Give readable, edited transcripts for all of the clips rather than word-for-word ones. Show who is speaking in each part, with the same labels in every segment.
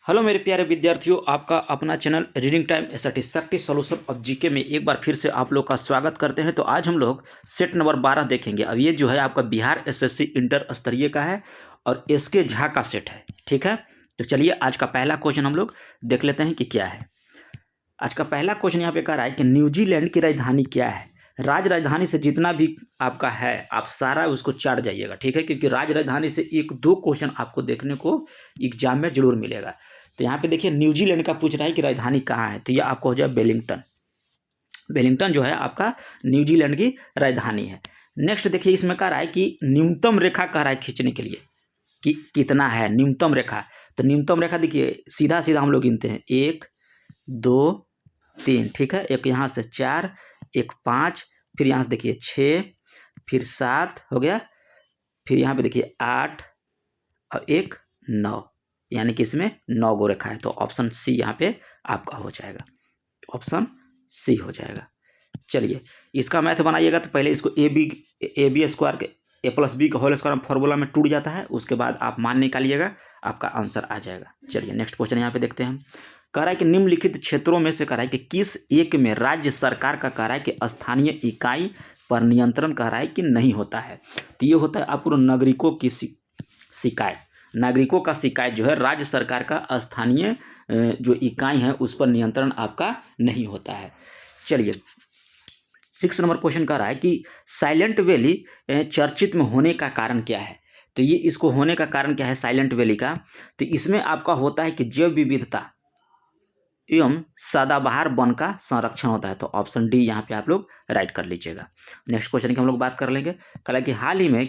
Speaker 1: Hello मेरे प्यारे विद्यार्थियों, आपका अपना channel reading time satisfactory solution of GK में एक बार फिर से आप लोग का स्वागत करते हैं। तो आज हम लोग सेट नंबर 12 देखेंगे। अब ये जो है आपका बिहार एसएससी इंटर स्तरीय का है और एसके झा का सेट है। ठीक है, तो चलिए आज का पहला क्वेश्चन हम लोग देख लेते हैं कि क्या है। आज का पहला क्वेश्चन यहाँ पे कह रहा है कि न्यूजीलैंड की राजधानी क्या है। राजधानी से जितना भी आपका है आप सारा उसको चाट जाइएगा, ठीक है, क्योंकि राजधानी से एक दो क्वेश्चन आपको देखने को एग्जाम में जरूर मिलेगा। तो यहाँ पे देखिए न्यूजीलैंड का पूछ रहा है कि राजधानी कहाँ है, तो ये आपको हो जाए वेलिंगटन। वेलिंगटन जो है आपका न्यूजीलैंड की राजधानी है। नेक्स्ट देखिए इसमें कह रहा है कि न्यूनतम रेखा कह रहा है खींचने के लिए कि कितना है न्यूनतम रेखा। तो न्यूनतम रेखा देखिए सीधा सीधा हम लोग गिनते हैं 1 2 3, ठीक है, एक यहाँ से 4, एक 5, फिर यहाँ से देखिए 6, फिर 7 हो गया, फिर यहाँ पे देखिए 8 और एक 9, यानी कि इसमें 9 गो रेखा है। तो ऑप्शन सी यहाँ पे आपका हो जाएगा, ऑप्शन सी हो जाएगा। चलिए इसका मैथ बनाइएगा तो पहले इसको ए बी स्क्वायर के ए प्लस बी का होल स्क्वायर फॉर्मूला में टूट जाता है, उसके बाद आप मान निकालिएगा, आपका आंसर आ जाएगा। चलिए नेक्स्ट क्वेश्चन यहाँ पे देखते हैं। कह रहा है कि निम्नलिखित क्षेत्रों में से कह रहा है कि किस एक में राज्य सरकार का कह रहा है कि स्थानीय इकाई पर नियंत्रण कह रहा है कि नहीं होता है। तो ये होता है आपको नागरिकों की शिकायत। नागरिकों का शिकायत जो है राज्य सरकार का स्थानीय जो इकाई है उस पर नियंत्रण आपका नहीं होता है। चलिए 6 नंबर क्वेश्चन कह रहा है कि साइलेंट वैली चर्चित में होने का कारण क्या है। तो ये इसको होने का कारण क्या है साइलेंट वैली का, तो इसमें आपका होता है कि जैव विविधता एवं सदाबहार वन का संरक्षण होता है। तो ऑप्शन डी यहाँ पे आप लोग राइट कर लीजिएगा। नेक्स्ट क्वेश्चन की हम लोग बात कर लेंगे। कल कि हाल ही में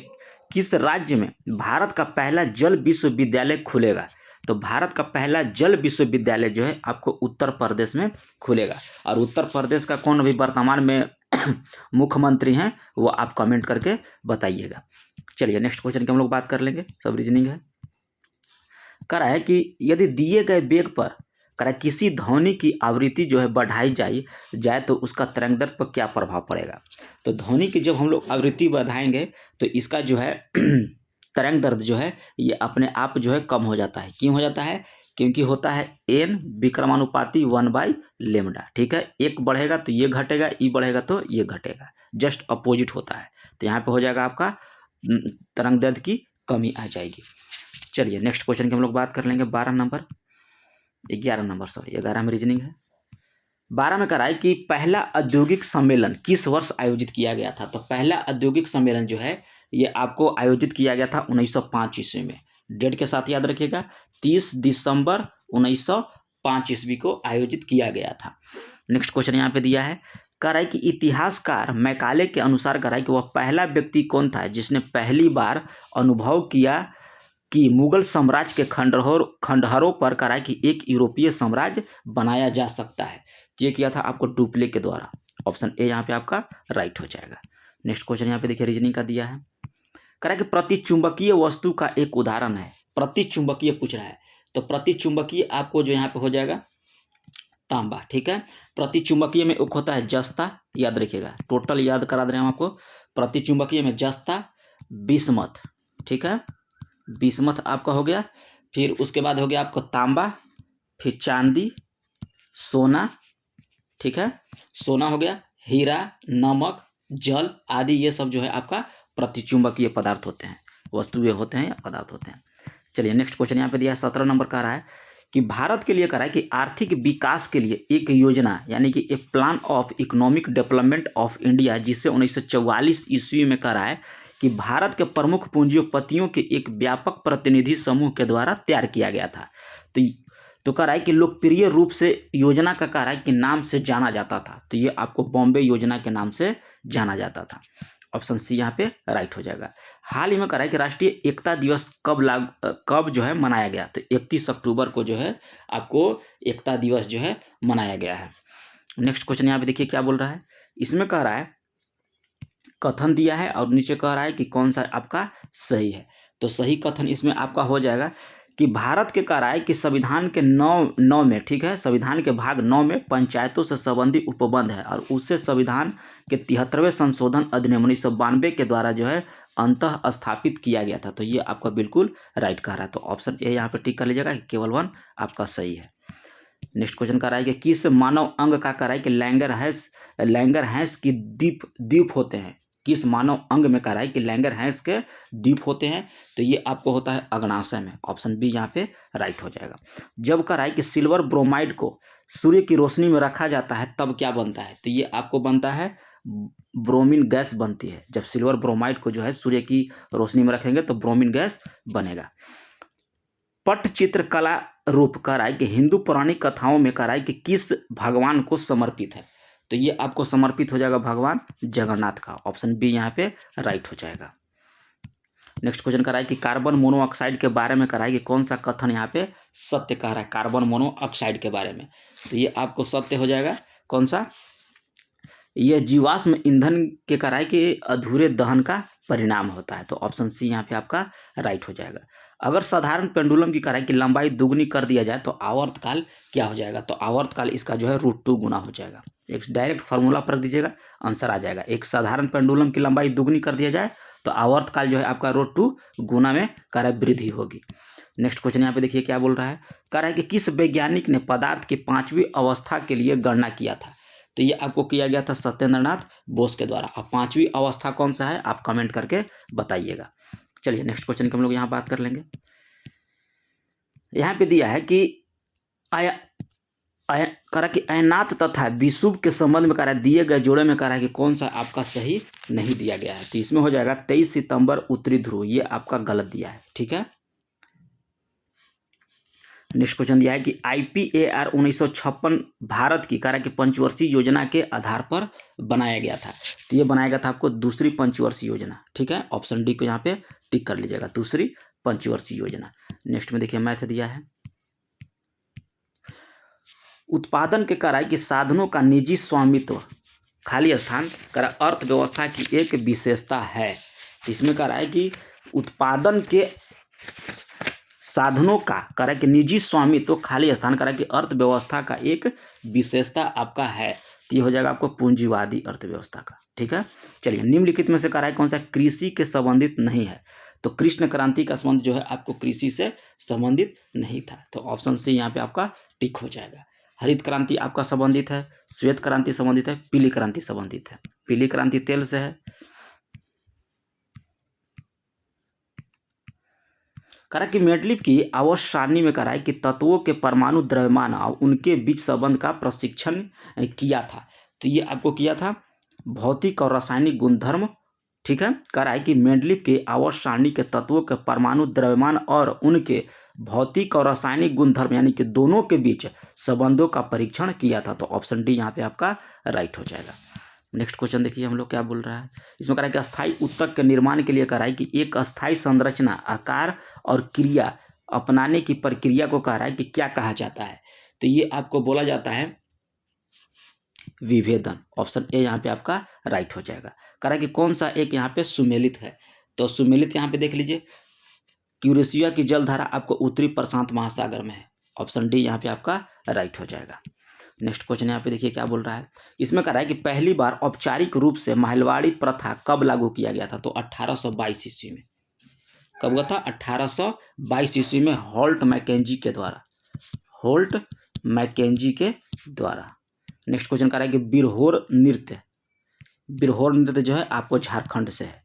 Speaker 1: किस राज्य में भारत का पहला जल विश्वविद्यालय खुलेगा। तो भारत का पहला जल विश्वविद्यालय जो है आपको उत्तर प्रदेश में खुलेगा, और उत्तर प्रदेश का कौन अभी वर्तमान में मुख्यमंत्री हैं वो आप कमेंट करके बताइएगा। चलिए नेक्स्ट क्वेश्चन की हम लोग बात कर लेंगे, सब रीजनिंग है। कह रहा है कि यदि दिए गए वेग पर कह रहा है किसी ध्वनि की आवृत्ति जो है बढ़ाई जाए तो उसका तरंग दैर्ध्य पर क्या प्रभाव पड़ेगा। तो ध्वनि की जब हम लोग आवृत्ति बढ़ाएंगे तो इसका जो है तरंग दैर्ध्य जो है ये अपने आप जो है कम हो जाता है। क्यों हो जाता है, क्योंकि होता है n विक्रमानुपाती 1/λ, ठीक है, एक बढ़ेगा तो ये घटेगा, ई बढ़ेगा तो ये घटेगा, जस्ट अपोजिट होता है। तो यहाँ पे हो जाएगा आपका तरंग दैर्ध्य की कमी आ जाएगी। चलिए नेक्स्ट क्वेश्चन की हम लोग बात कर लेंगे। 11 नंबर सॉरी 11 में रीजनिंग है। 12 में कह रहा है कि पहला औद्योगिक सम्मेलन किस वर्ष आयोजित किया गया था। तो पहला औद्योगिक सम्मेलन जो है ये आपको आयोजित किया गया था 1905 ईस्वी में। डेट के साथ याद रखिएगा, 30 दिसंबर 1905 ईस्वी को आयोजित किया गया था। नेक्स्ट क्वेश्चन यहाँ पे दिया है, कह रहा है कि इतिहासकार मैकाले के अनुसार कह रहा है कि वह पहला व्यक्ति कौन था जिसने पहली बार अनुभव किया कि मुगल साम्राज्य के खंडहरों पर कह रहा है कि एक यूरोपीय साम्राज्य बनाया जा सकता है। ये किया था आपको डुप्ले के द्वारा। ऑप्शन ए यहाँ पे आपका राइट हो जाएगा। नेक्स्ट क्वेश्चन यहाँ पे देखिए रीजनिंग का दिया है। कह रहा है कि प्रतिचुंबकीय वस्तु का एक उदाहरण है। प्रतिचुंबकीय पूछ रहा है, तो प्रतिचुंबकीय आपको जो यहाँ पे हो जाएगा तांबा, ठीक है। प्रतिचुंबकीय में एक होता है जस्ता, याद रखिएगा, टोटल याद करा दे रहे हैं हम आपको। प्रतिचुंबकीय में जस्ता, बिस्मथ, ठीक है, बिस्मथ आपका हो गया। फिर उसके बाद हो गया आपका तांबा, फिर चांदी, सोना, ठीक है, सोना हो गया, हीरा, नमक, जल आदि, ये सब जो है आपका प्रतिचुंबकीय पदार्थ होते हैं, वस्तुएं होते हैं या पदार्थ होते हैं। चलिए नेक्स्ट क्वेश्चन यहाँ पे दिया है 17 नंबर का रहा है कि भारत के लिए कह रहा है कि आर्थिक विकास के लिए एक योजना यानी कि a plan of economic development of India, जिसे 1944 ईस्वी में कह रहा है कि भारत के प्रमुख पूंजीपतियों के एक व्यापक प्रतिनिधि समूह के द्वारा तैयार किया गया था। तो कह रहा है कि लोकप्रिय रूप से योजना का कह रहा है कि नाम से जाना जाता था। तो ये आपको बॉम्बे योजना के नाम से जाना जाता था। ऑप्शन सी यहाँ पे राइट हो जाएगा। हाल ही में कह रहा है कि राष्ट्रीय एकता दिवस कब जो है मनाया गया। तो 31 अक्टूबर को जो है आपको एकता दिवस जो है मनाया गया है। नेक्स्ट क्वेश्चन यहाँ पे देखिए क्या बोल रहा है। इसमें कह रहा है कथन दिया है और नीचे कह रहा है कि कौन सा आपका सही है। तो सही कथन इसमें आपका हो जाएगा कि भारत के कह रहा है कि संविधान के 9 में, ठीक है, संविधान के भाग 9 में पंचायतों से संबंधी उपबंध है और उससे संविधान के 73वें संशोधन अधिनियम 1992 के द्वारा जो है अंतः स्थापित किया गया था। तो ये आपका बिल्कुल राइट कह रहा है। तो ऑप्शन ए यहाँ पे टिक कर लीजिएगा कि केवल 1 आपका सही है। नेक्स्ट क्वेश्चन कह रहा है कि किस मानव अंग का कह रहा है कि लैंगरहैंस की द्वीप होते हैं। किस मानव अंग में कह रहा है कि लैंगरहैंस के द्वीप होते हैं। तो ये आपको होता है अग्नाशय में। ऑप्शन बी यहाँ पे राइट हो जाएगा। जब कह रहा है कि सिल्वर ब्रोमाइड को सूर्य की रोशनी में रखा जाता है तब क्या बनता है। तो ये आपको बनता है ब्रोमीन गैस बनती है। जब सिल्वर ब्रोमाइड को जो है सूर्य की रोशनी में रखेंगे तो ब्रोमीन गैस बनेगा। पट्टचित्र कला रूप कह रहा है कि हिंदू पौराणिक कथाओं में कह रहा है कि किस भगवान को समर्पित है। तो ये आपको समर्पित हो जाएगा भगवान जगन्नाथ का। ऑप्शन बी यहाँ पे राइट हो जाएगा। नेक्स्ट क्वेश्चन कह रहा है कि कार्बन मोनोऑक्साइड के बारे में कह रहा है कि कौन सा कथन यहाँ पे सत्य कह रहा है कार्बन मोनोऑक्साइड के बारे में। तो ये आपको सत्य हो जाएगा। कौन सा? यह जीवाश्म ईंधन के कह रहा है कि अधूरे दहन का परिणाम होता है। तो ऑप्शन सी यहाँ पे आपका राइट हो जाएगा। अगर साधारण पेंडुलम की कह रहा है कि लंबाई दुगनी कर दिया जाए तो आवर्तकाल क्या हो जाएगा। तो आवर्तकाल इसका जो है √2 गुना हो जाएगा। एक डायरेक्ट फार्मूला पर दीजिएगा, आंसर आ जाएगा। एक साधारण पेंडुलम की लंबाई दुगनी कर दिया जाए तो आवर्तकाल जो है आपका √2 गुना में कह रहा है वृद्धि होगी। नेक्स्ट क्वेश्चन यहाँ पे देखिए क्या बोल रहा है। कह रहा है कि किस वैज्ञानिक ने पदार्थ की 5वीं अवस्था के लिए गणना किया था। तो ये आपको किया गया था सत्येंद्रनाथ बोस के द्वारा। अब 5वीं अवस्था कौन सा है आप कमेंट करके बताइएगा। चलिए नेक्स्ट क्वेश्चन की हम लोग यहाँ बात कर लेंगे। यहाँ पे दिया है कि करा कि अयनात तथा विषुव के संबंध में करा दिए गए जोड़े में करा कि कौन सा आपका सही नहीं दिया गया है। तो इसमें हो जाएगा 23 सितंबर उत्तरी ध्रुव, ये आपका गलत दिया है। ठीक है। नेक्स्ट क्वेश्चन दिया है कि IPAR 1956 भारत की करा कि पंचवर्षीय योजना के आधार पर बनाया गया था। तो ये बनाया गया था आपको दूसरी पंचवर्षीय योजना। ठीक है। ऑप्शन डी को यहाँ पे टिक कर लीजिएगा, दूसरी पंचवर्षीय योजना। नेक्स्ट में देखिए मैथ दिया है। उत्पादन के करा कि साधनों का निजी स्वामित्व खाली स्थान करा अर्थव्यवस्था की एक विशेषता है। इसमें कह रहा है कि उत्पादन के साधनों का करा कि निजी स्वामित्व खाली स्थान करा कि अर्थव्यवस्था का एक विशेषता आपका है। तो ये हो जाएगा आपको पूंजीवादी अर्थव्यवस्था का। ठीक है। चलिए निम्नलिखित में से कह रहा है कौन सा कृषि के संबंधित नहीं है। तो कृष्ण क्रांति का संबंध जो है आपको कृषि से संबंधित नहीं था। तो ऑप्शन सी यहाँ पे आपका टिक हो जाएगा। हरित क्रांति आपका संबंधित है, श्वेत क्रांति संबंधित है, पीली क्रांति संबंधित है। पीली क्रांति तेल से है। कह रहा कि मेंडलीव की आवर्त सारणी में कह रहा है कि तत्वों के परमाणु द्रव्यमान और उनके बीच संबंध का प्रशिक्षण किया था। तो ये आपको किया था भौतिक और रासायनिक गुणधर्म। ठीक है। कह रहा है कि मेंडलीव के आवर्त सारणी के तत्वों के परमाणु द्रव्यमान और उनके भौतिक और रासायनिक गुणधर्म यानी कि दोनों के बीच संबंधों का परीक्षण किया था। तो ऑप्शन डी यहाँ पे आपका राइट हो जाएगा। नेक्स्ट क्वेश्चन देखिए हम लोग क्या बोल रहा है। इसमें कह रहा है कि अस्थायी ऊतक के निर्माण के लिए कह रहा है कि एक अस्थायी संरचना आकार और क्रिया अपनाने की प्रक्रिया को कह रहा है कि क्या कहा जाता है। तो ये आपको बोला जाता है विभेदन। ऑप्शन ए यहाँ पे आपका राइट हो जाएगा। कह रहा है कि कौन सा एक यहाँ पे सुमेलित है। तो सुमेलित यहाँ पे देख लीजिए क्यूरेशिया की जलधारा आपको उत्तरी प्रशांत महासागर में है। ऑप्शन डी यहाँ पे आपका राइट हो जाएगा। नेक्स्ट क्वेश्चन यहाँ पे देखिए क्या बोल रहा है। इसमें कह रहा है कि पहली बार औपचारिक रूप से महलवाड़ी प्रथा कब लागू किया गया था। तो 1822 ईस्वी में। कब हुआ था? 1822 ईस्वी में होल्ट मैकेंजी के द्वारा। होल्ट मैकेंजी के द्वारा। नेक्स्ट क्वेश्चन कह रहा है कि बिरहोर नृत्य जो है आपको झारखंड से है।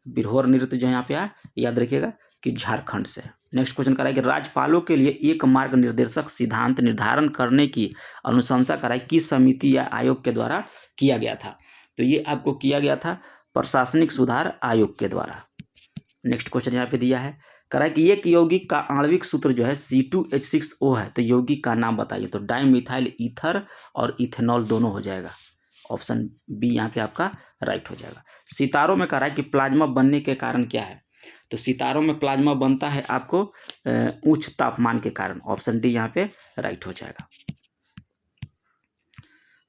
Speaker 1: बिरहोर नृत्य जो है यहाँ पे याद रखिएगा कि झारखंड से। नेक्स्ट क्वेश्चन कर रहा है कि राज्यपालों के लिए एक मार्ग निर्देशक सिद्धांत निर्धारण करने की अनुशंसा कराई किस समिति या आयोग के द्वारा किया गया था। तो ये आपको किया गया था प्रशासनिक सुधार आयोग के द्वारा। नेक्स्ट क्वेश्चन यहाँ पे दिया है कह रहा है कि एक यौगिक का आणविक सूत्र जो है C2H6O है। तो यौगिक का नाम बताइए। तो डाइमिथाइल ईथर और इथेनॉल दोनों हो जाएगा। ऑप्शन बी यहाँ पे आपका राइट हो जाएगा। सितारों में कह रहा है कि प्लाज्मा बनने के कारण क्या है। तो सितारों में प्लाज्मा बनता है आपको उच्च तापमान के कारण। ऑप्शन डी यहाँ पे राइट हो जाएगा।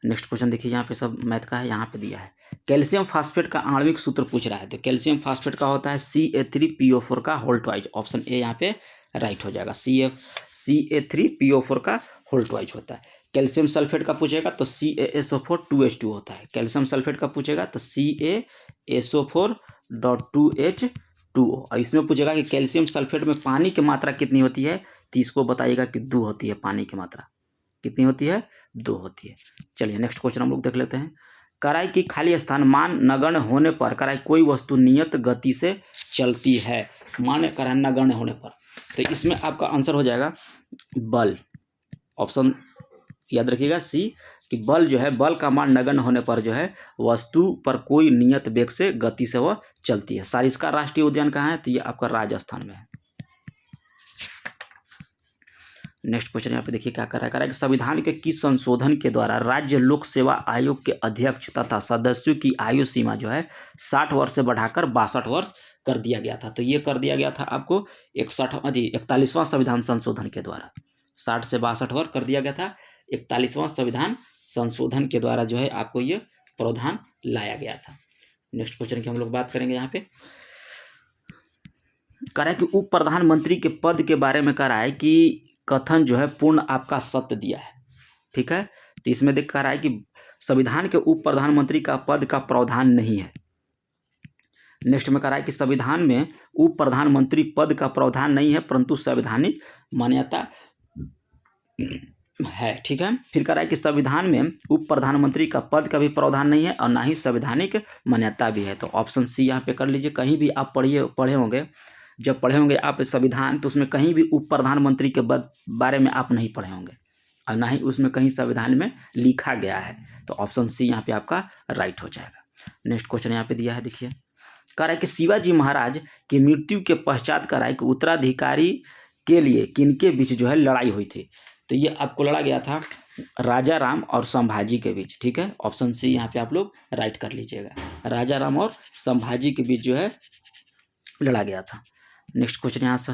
Speaker 1: नेक्स्ट क्वेश्चन देखिए यहाँ पे सब मैथ का है। यहाँ पे दिया है कैल्शियम फास्फेट का आणविक सूत्र पूछ रहा है। तो कैल्शियम फास्फेट का होता है CA3PO4 का होल ट्वाइज। ऑप्शन ए यहाँ पे राइट हो जाएगा। CaCA3PO4 का होल ट्वाइस होता है। कैल्शियम सल्फेट का पूछेगा तो CaSO4 2H2 होता है। कैल्शियम सल्फेट का पूछेगा तो CaSO4.2H2O। और इसमें पूछेगा कि कैल्शियम सल्फेट में पानी की मात्रा कितनी होती है, तो इसको बताइएगा कि 2 होती है। पानी की मात्रा कितनी होती है, 2 होती है। चलिए नेक्स्ट क्वेश्चन हम लोग देख लेते हैं। कराई की खाली स्थान मान नगण्य होने पर कराई कोई वस्तु नियत गति से चलती है। मान कराई नगण्य होने पर, तो इसमें आपका आंसर हो जाएगा बल। ऑप्शन याद रखिएगा सी, कि बल जो है, बल का मान नगण्य होने पर जो है वस्तु पर कोई नियत वेग से गति से वह चलती है। सारिस्का राष्ट्रीय उद्यान कहाँ है, तो ये आपका राजस्थान में है। नेक्स्ट क्वेश्चन यहाँ पे देखिए क्या कर रहा है कि संविधान के किस संशोधन के द्वारा राज्य लोक सेवा आयोग के अध्यक्ष तथा सदस्यों की आयु सीमा जो है 60 वर्ष से बढ़ाकर 62 वर्ष कर दिया गया था। तो ये कर दिया गया था आपको 41वां संविधान संशोधन के द्वारा। 60 से 62 वर्ष कर दिया गया था 41वां संविधान संशोधन के द्वारा जो है आपको ये प्रावधान लाया गया था। नेक्स्ट क्वेश्चन की हम लोग बात करेंगे। यहाँ पे कह रहा है कि उप प्रधानमंत्री के पद के बारे में कह रहा है कि कथन जो है पूर्ण आपका सत्य दिया है। ठीक है, तो इसमें देख रहा है कि संविधान के उप प्रधानमंत्री का पद का प्रावधान नहीं है। नेक्स्ट में कह रहा है कि संविधान में उप प्रधानमंत्री पद का प्रावधान नहीं है, परंतु संवैधानिक मान्यता है। ठीक है, फिर कह रहा है कि संविधान में उप प्रधानमंत्री का पद का भी प्रावधान नहीं है और ना ही संवैधानिक मान्यता भी है। तो ऑप्शन सी यहाँ पे कर लीजिए। कहीं भी आप पढ़े होंगे, जब पढ़े होंगे आप संविधान, तो उसमें कहीं भी उप प्रधानमंत्री के बारे में आप नहीं पढ़े होंगे और ना ही उसमें कहीं संविधान में लिखा गया है। तो ऑप्शन सी यहाँ पे आपका राइट हो जाएगा। नेक्स्ट क्वेश्चन यहाँ पे दिया है, देखिए कह रहा है कि शिवाजी महाराज की मृत्यु के पश्चात कह रहा है कि उत्तराधिकारी के लिए किनके बीच जो है लड़ाई हुई थी। तो ये आपको लड़ा गया था राजा राम और संभाजी के बीच। ठीक है, ऑप्शन सी यहाँ पे आप लोग राइट कर लीजिएगा। राजा राम और संभाजी के बीच जो है लड़ा गया था। नेक्स्ट क्वेश्चन यहाँ से,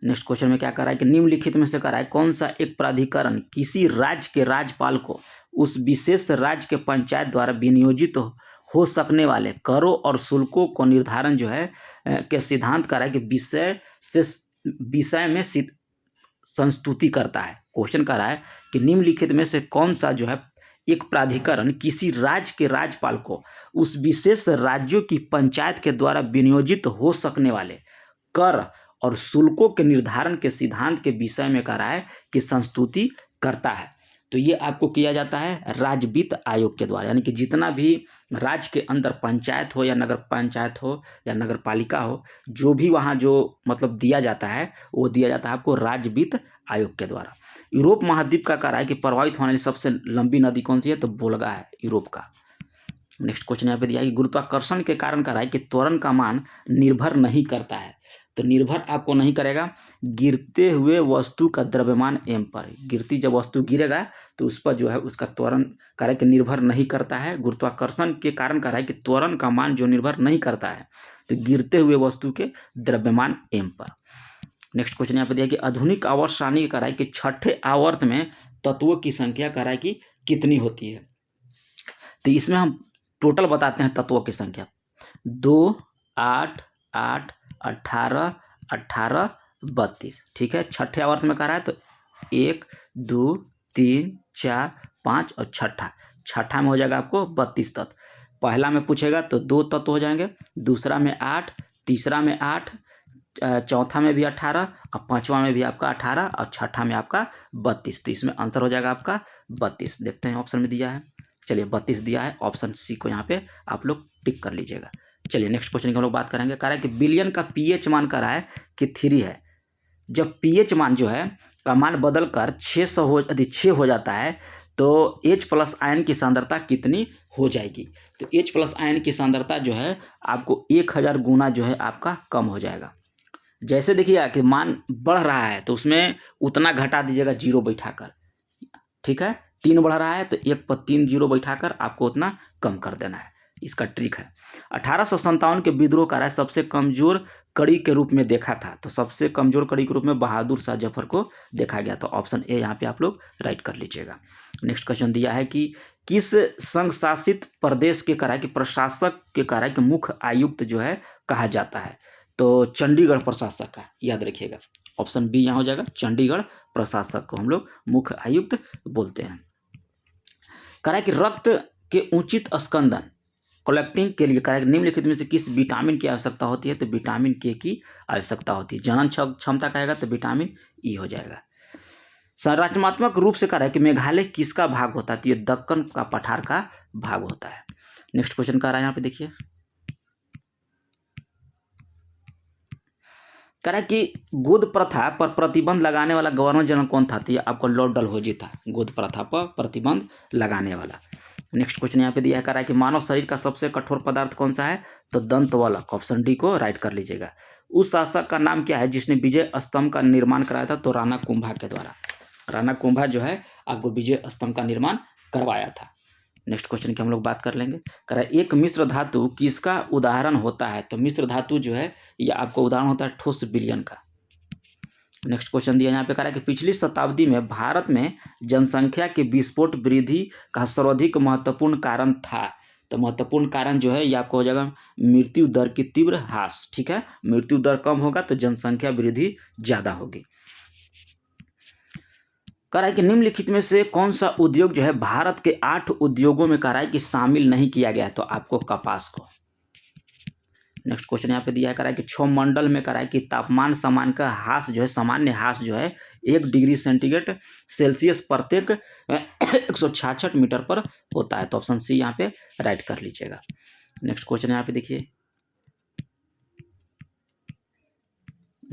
Speaker 1: नेक्स्ट क्वेश्चन में क्या कर रहा है कि निम्नलिखित में से कर रहा है कौन सा एक प्राधिकरण किसी राज्य के राज्यपाल को उस विशेष राज्य के पंचायत द्वारा विनियोजित हो सकने वाले करों और शुल्कों को निर्धारण जो है के सिद्धांत कर रहा है कि विषय में संस्तुति करता है। क्वेश्चन कर रहा है कि निम्नलिखित में से कौन सा जो है एक प्राधिकरण किसी राज्य के राज्यपाल को उस विशेष राज्यों की पंचायत के द्वारा विनियोजित हो सकने वाले कर और शुल्कों के निर्धारण के सिद्धांत के विषय में कह रहा है कि संस्तुति करता है। तो ये आपको किया जाता है राज्य वित्त आयोग के द्वारा, यानी कि जितना भी राज्य के अंदर पंचायत हो या नगर पंचायत हो या नगर पालिका हो, जो भी वहाँ जो मतलब दिया जाता है वो दिया जाता है आपको राज्य वित्त आयोग के द्वारा। यूरोप महाद्वीप का कह रहा है कि प्रवाहित होने वाली सबसे लंबी नदी कौन सी है, तो वोल्गा है यूरोप का। नेक्स्ट क्वेश्चन यहाँ पे दिया है कि गुरुत्वाकर्षण के कारण कह रहा है कि त्वरण का मान निर्भर नहीं करता है। तो निर्भर आपको नहीं करेगा गिरते हुए वस्तु का द्रव्यमान m पर। गिरती जब वस्तु गिरेगा तो उस पर जो है उसका त्वरण कह रहा है कि निर्भर नहीं करता है। गुरुत्वाकर्षण के कारण कह रहा है कि त्वरण का मान जो निर्भर नहीं करता है तो गिरते हुए वस्तु के द्रव्यमान m पर। नेक्स्ट क्वेश्चन यहाँ पे दिया कि आधुनिक आवर्त सारणी कह रहा है कि छठे आवर्त में तत्वों की संख्या कह रहा है कि कितनी होती है। तो इसमें हम टोटल बताते हैं तत्वों की संख्या 2, 8, 8, 18, 18, 32। ठीक है, छठे आवर्त में कह रहा है तो 1, 2, 3, 4, 5 और छठा में हो जाएगा आपको 32 तत्व। पहला में पूछेगा तो 2 तत्व हो जाएंगे, दूसरा में 8, तीसरा में 8, चौथा में भी 18 और पांचवा में भी आपका 18 और छठा में आपका 32। तो इसमें आंसर हो जाएगा आपका 32। देखते हैं ऑप्शन में दिया है, चलिए 32 दिया है, ऑप्शन सी को यहाँ पे आप लोग टिक कर लीजिएगा। चलिए नेक्स्ट क्वेश्चन की हम लोग बात करेंगे। कह रहा है कि बिलियन का पीएच मान कह रहा है कि 3 है। जब पीएच मान जो है का मान बदल कर 6 हो जाता है तो H प्लस आयन की सांद्रता कितनी हो जाएगी। तो H प्लस आयन की सांद्रता जो है आपको 1000 गुना जो है आपका कम हो जाएगा। जैसे देखिए कि मान बढ़ रहा है तो उसमें उतना घटा दीजिएगा 0 बैठाकर। ठीक है, 3 बढ़ रहा है तो 1 पर 3 0 बैठाकर आपको उतना कम कर देना है, इसका ट्रिक है। 1857 के विद्रोह का सबसे कमजोर कड़ी के रूप में देखा था। तो सबसे कमजोर कड़ी के रूप में बहादुर शाह जफर को देखा गया। तो ऑप्शन ए यहाँ पे आप लोग राइट कर लीजिएगा। नेक्स्ट क्वेश्चन दिया है कि किस संघ शासित प्रदेश के कह कि प्रशासक के कह कि मुख्य आयुक्त जो है कहा जाता है। तो चंडीगढ़ प्रशासक का याद रखिएगा। ऑप्शन बी यहाँ हो जाएगा, चंडीगढ़ प्रशासक को हम लोग मुख्य आयुक्त बोलते हैं। कह रहा है कि रक्त के उचित स्कंदन कलेक्टिंग के लिए कह रहा है निम्नलिखित में से किस विटामिन की आवश्यकता होती है, तो विटामिन के की आवश्यकता होती है। जनन क्षमता कहेगा तो विटामिन ई हो जाएगा। संरचनात्मक रूप से कह रहा है कि मेघालय किसका भाग होता है, तो ये दक्कन का पठार का भाग होता है। नेक्स्ट क्वेश्चन कह रहा है यहाँ पे देखिए, कह रहा है कि गोद प्रथा पर प्रतिबंध लगाने वाला गवर्नर जनरल कौन था, तो ये आपको लॉर्ड डलहौजी था, गोद प्रथा पर प्रतिबंध लगाने वाला। नेक्स्ट क्वेश्चन यहाँ पे दिया है, कह रहा है कि मानव शरीर का सबसे कठोर पदार्थ कौन सा है, तो दंतवल्क, ऑप्शन डी को राइट कर लीजिएगा। उस शासक का नाम क्या है जिसने विजय स्तंभ का निर्माण कराया था, तो राणा कुंभा के द्वारा। राणा कुंभा जो है आपको विजय स्तंभ का निर्माण करवाया था। नेक्स्ट क्वेश्चन की हम लोग बात कर लेंगे। कह रहा है एक मिश्र धातु किसका उदाहरण होता है, तो मिश्र धातु जो है यह आपको उदाहरण होता है ठोस विलयन का। नेक्स्ट क्वेश्चन दिया यहाँ पे, कह रहा है कि पिछली शताब्दी में भारत में जनसंख्या के विस्फोट वृद्धि का सर्वाधिक महत्वपूर्ण कारण था, तो महत्वपूर्ण कारण जो है ये आपको हो जाएगा मृत्यु दर की तीव्र ह्रास। ठीक है, मृत्यु दर कम होगा तो जनसंख्या वृद्धि ज्यादा होगी। कह रहा है कि निम्नलिखित में से कौन सा उद्योग जो है भारत के 8 उद्योगों में कह रहा है कि शामिल नहीं किया गया है, तो आपको कपास को। नेक्स्ट क्वेश्चन यहाँ पे दिया है, कह रहा है कि क्षौमंडल में कह रहा है कि तापमान समान का ह्रास जो है, सामान्य ह्रास जो है 1 डिग्री सेंटीग्रेड सेल्सियस प्रत्येक 166 मीटर पर होता है, तो ऑप्शन सी यहाँ पे राइट कर लीजिएगा। नेक्स्ट क्वेश्चन यहाँ पे देखिए,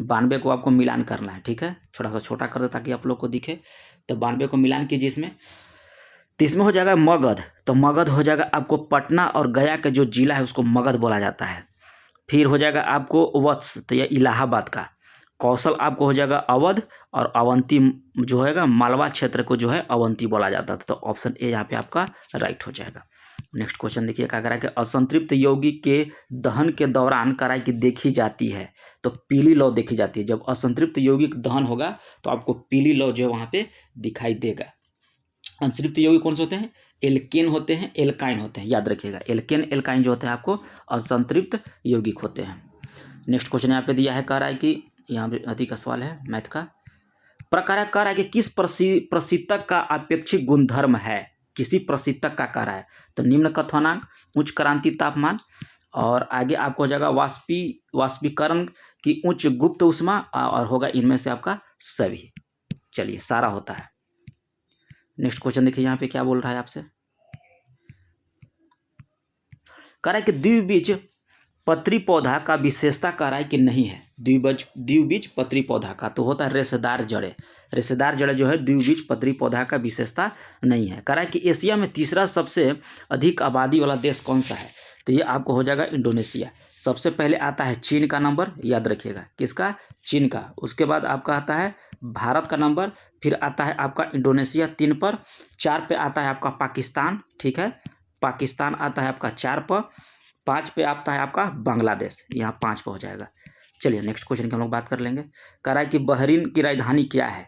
Speaker 1: 92 को आपको मिलान करना है। ठीक है, थोड़ा सा छोटा कर दे ताकि आप लोग को दिखे, तो 92 को मिलान कीजिए इसमें। तो इसमें हो जाएगा मगध, तो मगध हो जाएगा आपको पटना और गया के जो जिला है उसको मगध बोला जाता है। फिर हो जाएगा आपको वत्स, तो यह इलाहाबाद का। कौशल आपको हो जाएगा अवध, और अवंती जो होगा मालवा क्षेत्र को जो है अवंती बोला जाता था, तो ऑप्शन ए यहाँ पे आपका राइट हो जाएगा। नेक्स्ट क्वेश्चन देखिए, क्या करा कि असंतृप्त यौगिक के दहन के दौरान कराई की देखी जाती है, तो पीली लौ देखी जाती है। जब असंतृप्त यौगिक दहन होगा तो आपको पीली लौ जो है वहाँ पे दिखाई देगा। असंतृप्त यौगिक कौन से होते हैं, एल्केन होते हैं, एल्काइन होते हैं, याद रखिएगा। एल्केन एल्काइन जो होते हैं आपको असंतृप्त यौगिक होते हैं। नेक्स्ट क्वेश्चन यहाँ पे दिया है, कह रहा है कि यहाँ पे अधिक सवाल है मैथ का। प्रकार कह रहा है कि किस प्रशीतक का अपेक्षित गुणधर्म है, किसी प्रशीतक का कह रहा है, तो निम्न कथनांक, उच्च क्रांति तापमान, और आगे आपको हो जाएगा वाष्पीकरण की उच्च गुप्त उष्मा, और होगा इनमें से आपका सभी। चलिए सारा होता है। नेक्स्ट क्वेश्चन देखिए यहाँ पे क्या बोल रहा है आपसे, कह रहा है कि द्विबीज पत्री पौधा का विशेषता कह रहा है कि नहीं है। द्विबीज पत्री पौधा का तो होता है रेशेदार जड़े। रेशेदार जड़े जो है द्विबीज पत्री पौधा का विशेषता नहीं है। कह रहा है कि एशिया में तीसरा सबसे अधिक आबादी वाला देश कौन सा है, तो ये आपको हो जाएगा इंडोनेशिया। सबसे पहले आता है चीन का नंबर, याद रखिएगा किसका, चीन का। उसके बाद आपका आता है भारत का नंबर, फिर आता है आपका इंडोनेशिया 3 पर, 4 पे आता है आपका पाकिस्तान। ठीक है, पाकिस्तान आता है आपका 4 पर, 5 पे आता है आपका बांग्लादेश, यहाँ 5 पे हो जाएगा। चलिए नेक्स्ट क्वेश्चन की हम लोग बात कर लेंगे। कह रहा है कि बहरीन की राजधानी क्या है,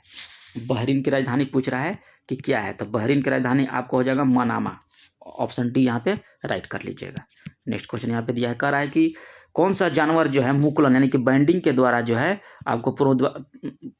Speaker 1: बहरीन की राजधानी पूछ रहा है कि क्या है, तो बहरीन की राजधानी आपको हो जाएगा मनामा, ऑप्शन डी यहाँ पे राइट कर लीजिएगा। नेक्स्ट क्वेश्चन यहाँ पे दिया है, कह रहा है कि कौन सा जानवर जो है मुकुलन यानी कि बैंडिंग के द्वारा जो है आपको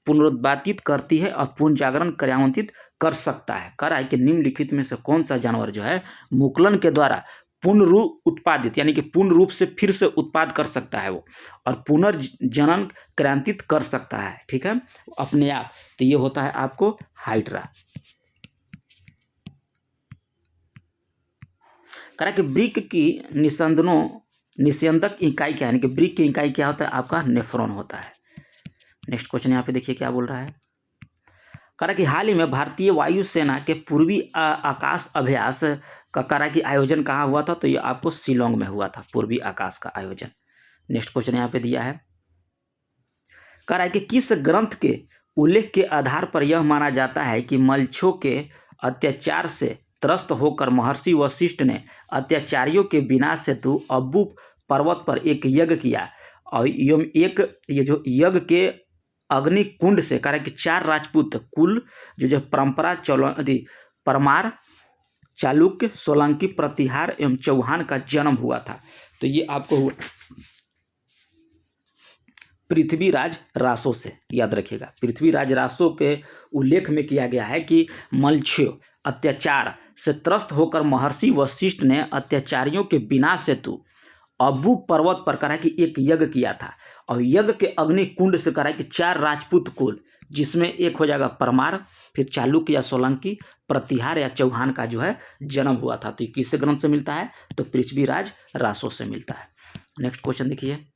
Speaker 1: पुनरुत्पादित करती है और पुनर्जागरण क्रियान्वित कर सकता है। कह रहा है कि निम्नलिखित में से कौन सा जानवर जो है मुकुलन के द्वारा पूर्ण रूप उत्पादित यानी कि पूर्ण रूप से फिर से उत्पाद कर सकता है वो, और पुनर्जनन क्रांतित कर सकता है। ठीक है, अपने आप, तो ये होता है आपको हाइड्रा। कह रहा है कि ब्रिक की निस्यंदक इकाई क्या है, यानी कि ब्रिक की इकाई क्या होता है, आपका नेफ्रॉन होता है। नेक्स्ट क्वेश्चन यहाँ पे देखिए क्या बोल रहा है, कह रहा कि हाल ही में भारतीय वायुसेना के पूर्वी आकाश अभ्यास का कह रहा कि आयोजन कहाँ हुआ था, तो ये आपको शिलोंग में हुआ था पूर्वी आकाश का आयोजन। नेक्स्ट क्वेश्चन यहाँ पे दिया है, कह रहा है कि किस ग्रंथ के उल्लेख के आधार पर यह माना जाता है कि मल्छों के अत्याचार से त्रस्त होकर महर्षि वशिष्ठ ने अत्याचारियों के विनाश हेतु अब्बू पर्वत पर एक यज्ञ किया, और ये जो यज्ञ के अग्नि कुंड से कह रहा है कि 4 राजपूत कुल जो परंपरा परमार, चालुक्य, सोलंकी, प्रतिहार एवं चौहान का जन्म हुआ था, तो ये आपको हुआ पृथ्वीराज रासो से, याद रखिएगा। पृथ्वीराज रासो के उल्लेख में किया गया है कि मलच्छों अत्याचार से त्रस्त होकर महर्षि वशिष्ठ ने अत्याचारियों के विनाश हेतु अबू पर्वत पर करा कि एक यज्ञ किया था, और यज्ञ के अग्नि कुंड से करा कि 4 राजपूत कुल, जिसमें एक हो जाएगा परमार, फिर चालुक्य या सोलंकी, प्रतिहार या चौहान का जो है जन्म हुआ था। तो ये किससे ग्रंथ से मिलता है? तो पृथ्वीराज रासो से मिलता है। नेक्स्ट क्वेश्चन देखिए,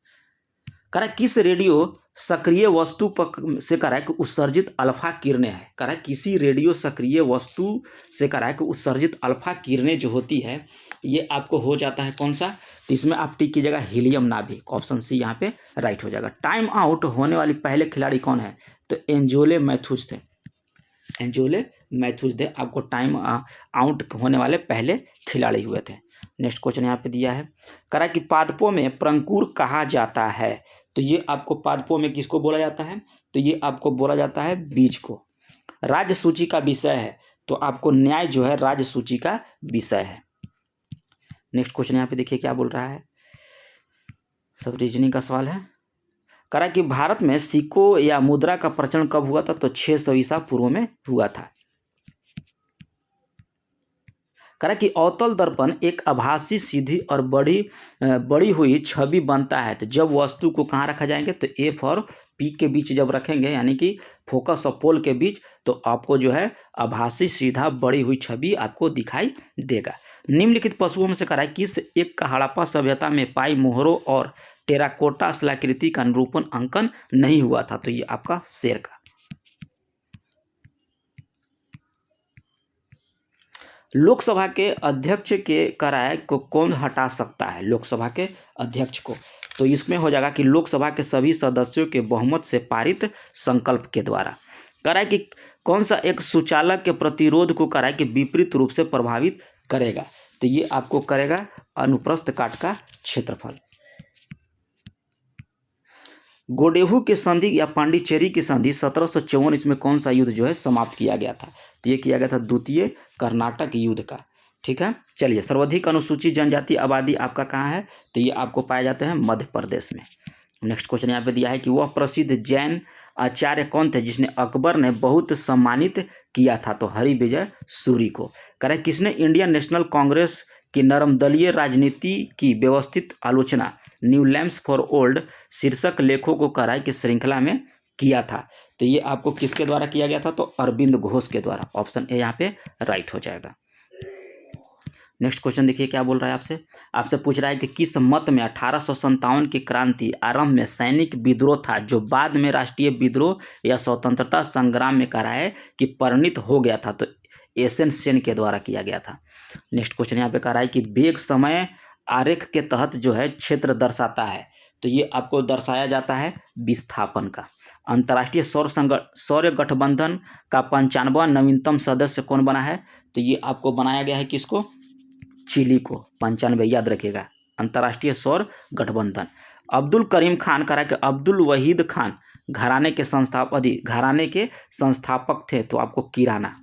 Speaker 1: करा किस रेडियो सक्रिय वस्तु पर से करा कि उत्सर्जित अल्फा किरणें है। करा किसी रेडियो सक्रिय वस्तु से करा कि उत्सर्जित अल्फा किरणें जो होती है ये आपको हो जाता है कौन सा? तो इसमें आप टिक कीजिएगा हीलियम नाभिक, ऑप्शन सी यहाँ पे राइट हो जाएगा। टाइम आउट होने वाली पहले खिलाड़ी कौन है? तो एंजोले मैथ्यूस थे। एंजोले मैथ्यूस थे आपको टाइम आउट होने वाले पहले खिलाड़ी हुए थे। नेक्स्ट क्वेश्चन यहाँ पे दिया है, करा कि पादपों में प्रंकुर कहा जाता है। तो ये आपको पादपों में किसको बोला जाता है? तो ये आपको बोला जाता है बीज को। राज्य सूची का विषय है, तो आपको न्याय जो है राज्य सूची का विषय है। नेक्स्ट क्वेश्चन यहाँ पे देखिए क्या बोल रहा है, सब रीजनिंग का सवाल है। करा कि भारत में सिक्कों या मुद्रा का प्रचलन कब हुआ था? तो 600 ईसा पूर्व में हुआ था। करा कि अवतल दर्पण एक आभासी सीधी और बड़ी हुई छवि बनता है, तो जब वस्तु को कहाँ रखा जाएंगे? तो एफ और पी के बीच जब रखेंगे, यानी कि फोकस और पोल के बीच, तो आपको जो है आभासी सीधा बड़ी हुई छवि आपको दिखाई देगा। निम्नलिखित पशुओं में से करा किस एक का हड़प्पा सभ्यता में पाई मोहरों और टेराकोटा शिलाकृति का निरूपण अंकन नहीं हुआ था? तो ये आपका शेर का। लोकसभा के अध्यक्ष के कराए को कौन हटा सकता है? लोकसभा के अध्यक्ष को, तो इसमें हो जाएगा कि लोकसभा के सभी सदस्यों के बहुमत से पारित संकल्प के द्वारा। कराए कि कौन सा एक सुचालक के प्रतिरोध को कराए कि विपरीत रूप से प्रभावित करेगा? तो ये आपको करेगा अनुप्रस्थ काट का क्षेत्रफल। गोडेहू की संधि या पांडिचेरी की संधि 1754 इसमें कौन सा युद्ध जो है समाप्त किया गया था? तो ये किया गया था द्वितीय कर्नाटक युद्ध का। ठीक है, चलिए, सर्वाधिक अनुसूचित जनजाति आबादी आपका कहाँ है? तो ये आपको पाए जाते हैं मध्य प्रदेश में। नेक्स्ट क्वेश्चन यहाँ पे दिया है कि वह प्रसिद्ध जैन आचार्य कौन थे जिसने अकबर ने बहुत सम्मानित किया था? तो हरिविजय सूरी को। करें किसने इंडियन नेशनल कांग्रेस की नरमदलीय राजनीति की व्यवस्थित आलोचना न्यू लैम्प्स फॉर ओल्ड शीर्षक लेखों को कराए की श्रृंखला में किया था? तो ये आपको किसके द्वारा किया गया था? तो अरविंद घोष के द्वारा। ऑप्शन ए यहाँ पे राइट हो जाएगा। नेक्स्ट क्वेश्चन देखिए क्या बोल रहा है आपसे पूछ रहा है कि किस मत में 1857 की क्रांति आरंभ में सैनिक विद्रोह था जो बाद में राष्ट्रीय विद्रोह या स्वतंत्रता संग्राम में कराए कि परिणित हो गया था? तो एसएन सेन के द्वारा किया गया था। नेक्स्ट क्वेश्चन यहाँ पे कह रहा है कि वेग समय आरेख के तहत जो है क्षेत्र दर्शाता है, तो ये आपको दर्शाया जाता है विस्थापन का। अंतर्राष्ट्रीय सौर गठबंधन का 95वां नवीनतम सदस्य कौन बना है? तो ये आपको बनाया गया है किसको? चिली को। 95 याद रखिएगा, अंतर्राष्ट्रीय सौर गठबंधन। अब्दुल करीम खान करा कि अब्दुल वहीद खान घराने के संस्थापक थे, तो आपको किराना।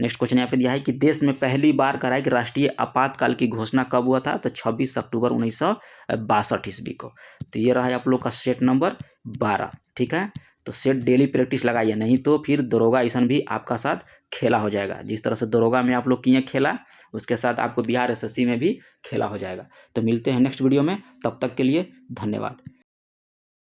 Speaker 1: नेक्स्ट क्वेश्चन यहाँ पे दिया है कि देश में पहली बार कराए कि राष्ट्रीय आपातकाल की घोषणा कब हुआ था? तो 26 अक्टूबर 1962 ईस्वी को। तो ये रहा है आप लोग का सेट नंबर 12। ठीक है, तो सेट डेली प्रैक्टिस लगाइए, नहीं तो फिर दरोगा ईसन भी आपका साथ खेला हो जाएगा। जिस तरह से दरोगा में आप लोग किए खेला, उसके साथ आपको बिहार एसएससी में भी खेला हो जाएगा। तो मिलते हैं नेक्स्ट वीडियो में, तब तक के लिए धन्यवाद।